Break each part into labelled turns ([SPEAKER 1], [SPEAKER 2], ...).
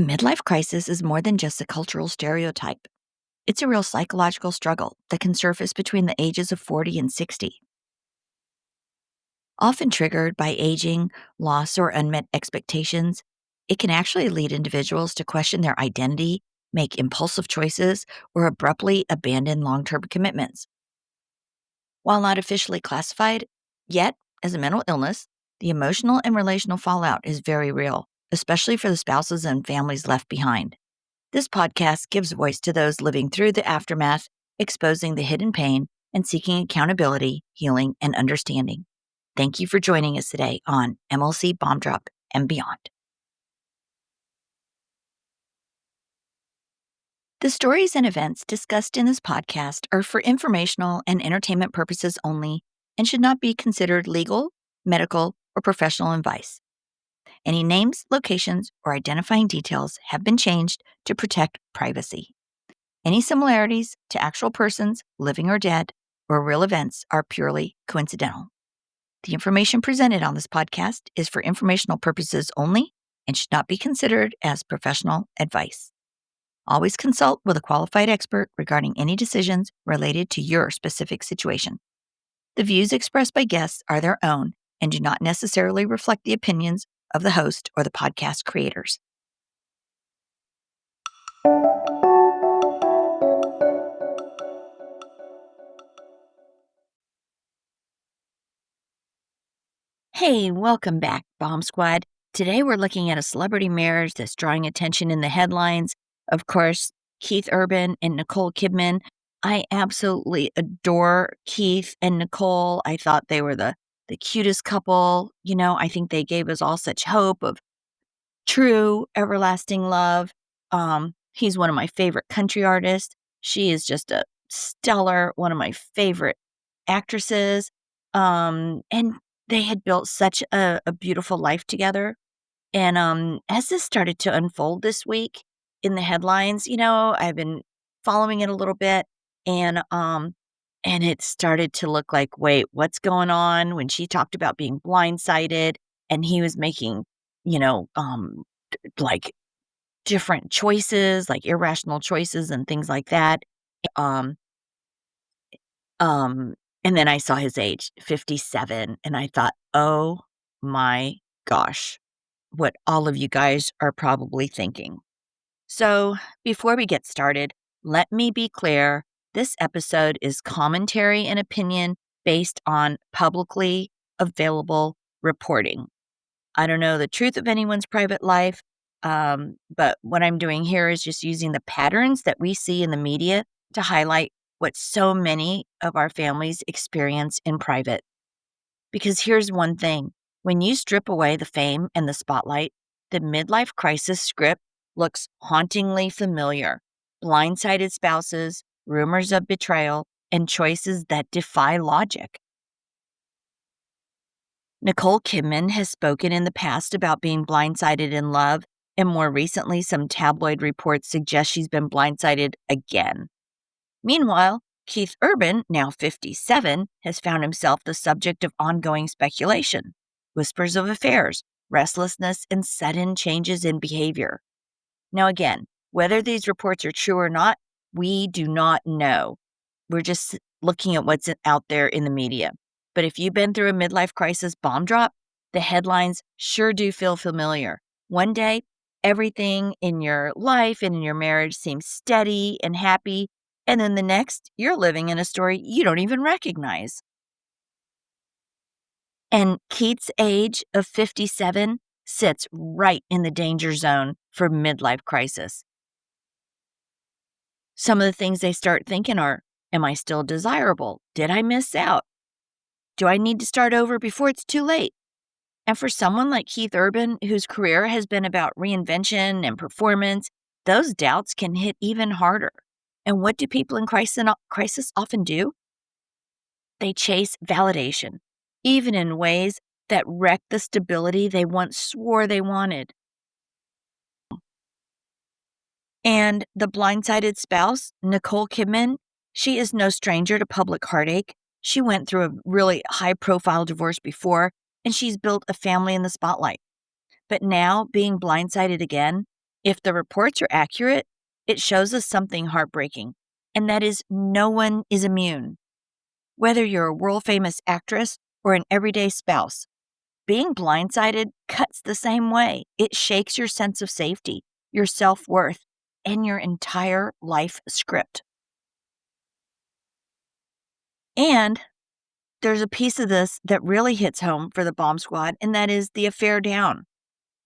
[SPEAKER 1] A midlife crisis is more than just a cultural stereotype. It's a real psychological struggle that can surface between the ages of 40 and 60. Often triggered by aging, loss, or unmet expectations, it can actually lead individuals to question their identity, make impulsive choices, or abruptly abandon long term commitments. While not officially classified yet as a mental illness, the emotional and relational fallout is very real, especially for the spouses and families left behind. This podcast gives voice to those living through the aftermath, exposing the hidden pain, and seeking accountability, healing, and understanding. Thank you for joining us today on MLC Bomb Drop and Beyond. The stories and events discussed in this podcast are for informational and entertainment purposes only and should not be considered legal, medical, or professional advice. Any names, locations, or identifying details have been changed to protect privacy. Any similarities to actual persons, living or dead, or real events are purely coincidental. The information presented on this podcast is for informational purposes only and should not be considered as professional advice. Always consult with a qualified expert regarding any decisions related to your specific situation. The views expressed by guests are their own and do not necessarily reflect the opinions of the host or the podcast creators. Hey, welcome back, Bomb Squad. Today we're looking at a celebrity marriage that's drawing attention in the headlines. Of course, Keith Urban and Nicole Kidman. I absolutely adore Keith and Nicole. I thought they were the cutest couple. I think they gave us all such hope of true, everlasting love. He's one of my favorite country artists. She is just a stellar, one of my favorite actresses. And they had built such a beautiful life together. And as this started to unfold this week in the headlines, I've been following it a little bit, and it started to look like, wait, what's going on? When she talked about being blindsided, and he was making, like different choices, like irrational choices and things like that. Um, um, and then I saw his age, 57, and I thought, oh my gosh, what all of you guys are probably thinking. So, before we get started, let me be clear. This episode is commentary and opinion based on publicly available reporting. I don't know the truth of anyone's private life, but what I'm doing here is just using the patterns that we see in the media to highlight what so many of our families experience in private. Because here's one thing. When you strip away the fame and the spotlight, the midlife crisis script looks hauntingly familiar. Blindsided spouses, rumors of betrayal, and choices that defy logic. Nicole Kidman has spoken in the past about being blindsided in love, and more recently, some tabloid reports suggest she's been blindsided again. Meanwhile, Keith Urban, now 57, has found himself the subject of ongoing speculation, whispers of affairs, restlessness, and sudden changes in behavior. Now, again, whether these reports are true or not, we do not know. We're just looking at what's out there in the media. But if you've been through a midlife crisis bomb drop, the headlines sure do feel familiar. One day, everything in your life and in your marriage seems steady and happy, and then the next, you're living in a story you don't even recognize. And Keith's age of 57 sits right in the danger zone for midlife crisis. Some of the things they start thinking are, am I still desirable? Did I miss out? Do I need to start over before it's too late? And for someone like Keith Urban, whose career has been about reinvention and performance, those doubts can hit even harder. And what do people in crisis often do? They chase validation, even in ways that wreck the stability they once swore they wanted. And the blindsided spouse, Nicole Kidman, she is no stranger to public heartache. She went through a really high-profile divorce before, and she's built a family in the spotlight. But now, being blindsided again, If the reports are accurate, it shows us something heartbreaking, and that is no one is immune. Whether you're a world famous actress or an everyday spouse, being blindsided cuts the same way. It shakes your sense of safety, your self worth, and your entire life script. And there's a piece of this that really hits home for the bomb squad, and that is the affair down.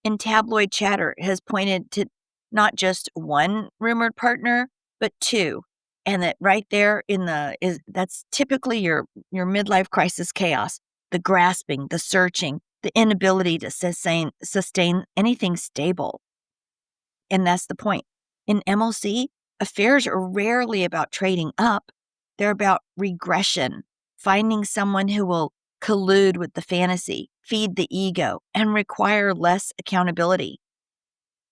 [SPEAKER 1] And tabloid chatter has pointed to not just one rumored partner, but two. And that right there in the is that's typically your midlife crisis chaos, the grasping, the searching, the inability to sustain anything stable. And that's the point. In MLC, affairs are rarely about trading up. They're about regression, finding someone who will collude with the fantasy, feed the ego, and require less accountability.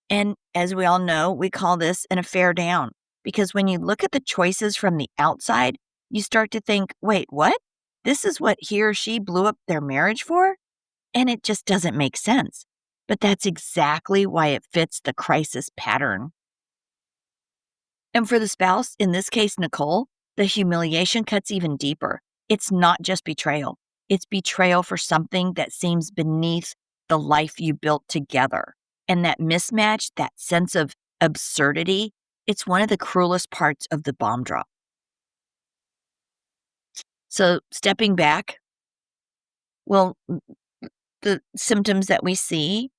[SPEAKER 1] And as we all know, we call this an affair down because when you look at the choices from the outside, you start to think, wait, what? This is what he or she blew up their marriage for? And it just doesn't make sense. But that's exactly why it fits the crisis pattern. And for the spouse, in this case, Nicole, the humiliation cuts even deeper. It's not just betrayal, it's betrayal for something that seems beneath the life you built together. And that mismatch, that sense of absurdity, it's one of the cruelest parts of the bomb drop. So, stepping back, well, the symptoms that we see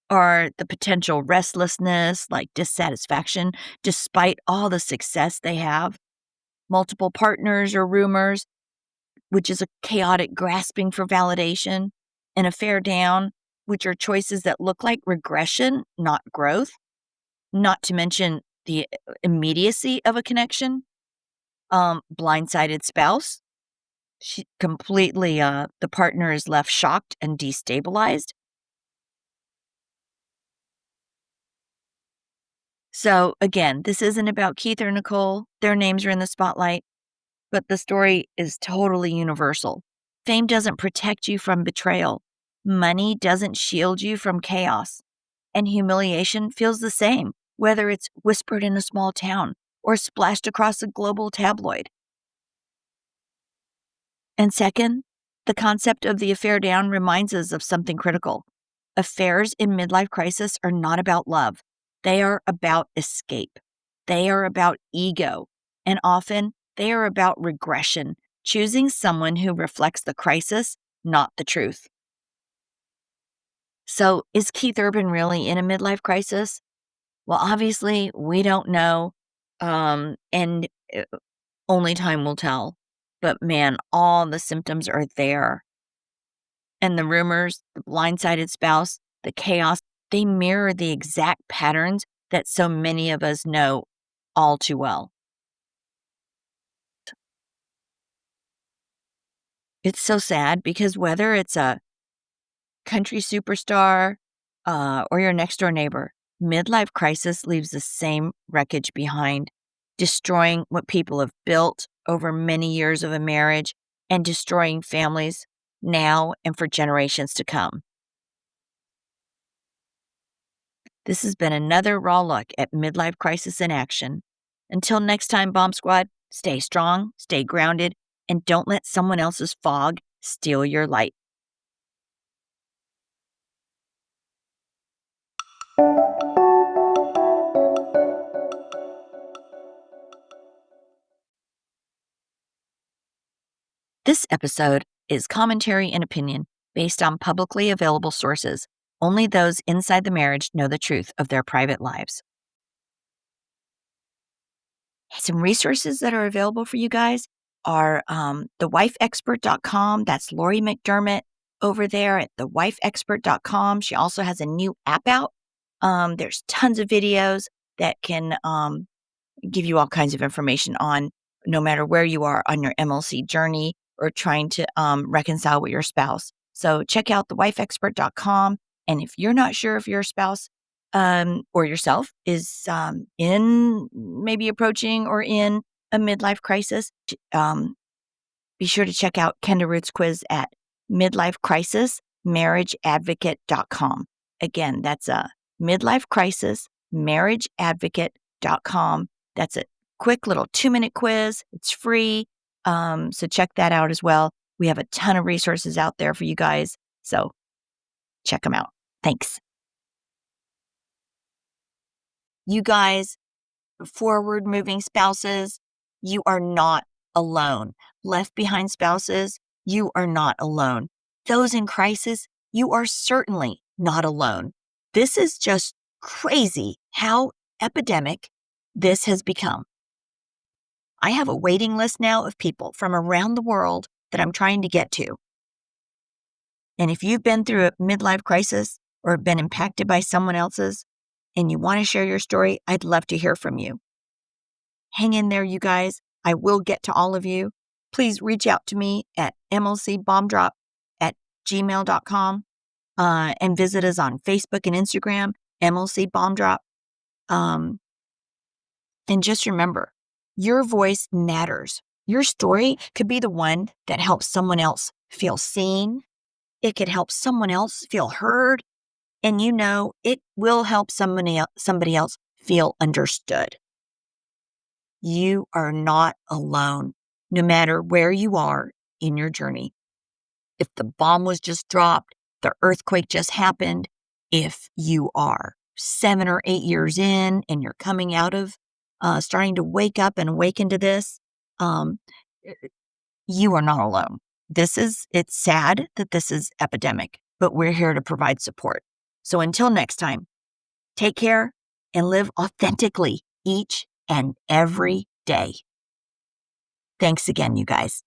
[SPEAKER 1] are the potential restlessness, like dissatisfaction, despite all the success they have, multiple partners or rumors, which is a chaotic grasping for validation, an affair down, which are choices that look like regression, not growth, not to mention the immediacy of a connection, blindsided spouse. She completely, the partner is left shocked and destabilized. So again, this isn't about Keith or Nicole. Their names are in the spotlight, but the story is totally universal. Fame doesn't protect you from betrayal. Money doesn't shield you from chaos. And humiliation feels the same, whether it's whispered in a small town or splashed across a global tabloid. And second, the concept of the affair down reminds us of something critical. Affairs in midlife crisis are not about love. They are about escape. They are about ego. And often they are about regression, choosing someone who reflects the crisis, not the truth. So, is Keith Urban really in a midlife crisis? Well, obviously, we don't know. And only time will tell. But man, all the symptoms are there. And the rumors, the blindsided spouse, the chaos, they mirror the exact patterns that so many of us know all too well. It's so sad because whether it's a country superstar or your next door neighbor, midlife crisis leaves the same wreckage behind, destroying what people have built over many years of a marriage and destroying families now and for generations to come. This has been another raw look at midlife crisis in action. Until next time, Bomb Squad, stay strong, stay grounded, and don't let someone else's fog steal your light. This episode is commentary and opinion based on publicly available sources. Only those inside the marriage know the truth of their private lives. Some resources that are available for you guys are thewifeexpert.com. That's Lori McDermott over there at thewifeexpert.com. She also has a new app out. There's tons of videos that can give you all kinds of information on no matter where you are on your MLC journey or trying to reconcile with your spouse. So check out thewifeexpert.com. And if you're not sure if your spouse or yourself is in maybe approaching or in a midlife crisis, be sure to check out Kenda Root's quiz at midlifecrisismarriageadvocate.com. Again, that's a midlife crisis marriageadvocate.com. That's a quick little 2-minute quiz. It's free. So check that out as well. We have a ton of resources out there for you guys. So check them out. Thanks. You guys, forward moving spouses, you are not alone. Left behind spouses, you are not alone. Those in crisis, you are certainly not alone. This is just crazy how epidemic this has become. I have a waiting list now of people from around the world that I'm trying to get to. And if you've been through a midlife crisis or been impacted by someone else's and you want to share your story, I'd love to hear from you. Hang in there, you guys. I will get to all of you. Please reach out to me at mlcbombdrop@gmail.com and visit us on Facebook and Instagram, MLC Bomb Drop. And just remember, your voice matters. Your story could be the one that helps someone else feel seen. It could help someone else feel heard. And it will help somebody else feel understood. You are not alone, no matter where you are in your journey. If the bomb was just dropped, the earthquake just happened, if you are 7 or 8 years in and you're coming out of starting to wake up and awaken to this, you are not alone. It's sad that this is epidemic, but we're here to provide support. So until next time, take care and live authentically each and every day. Thanks again, you guys.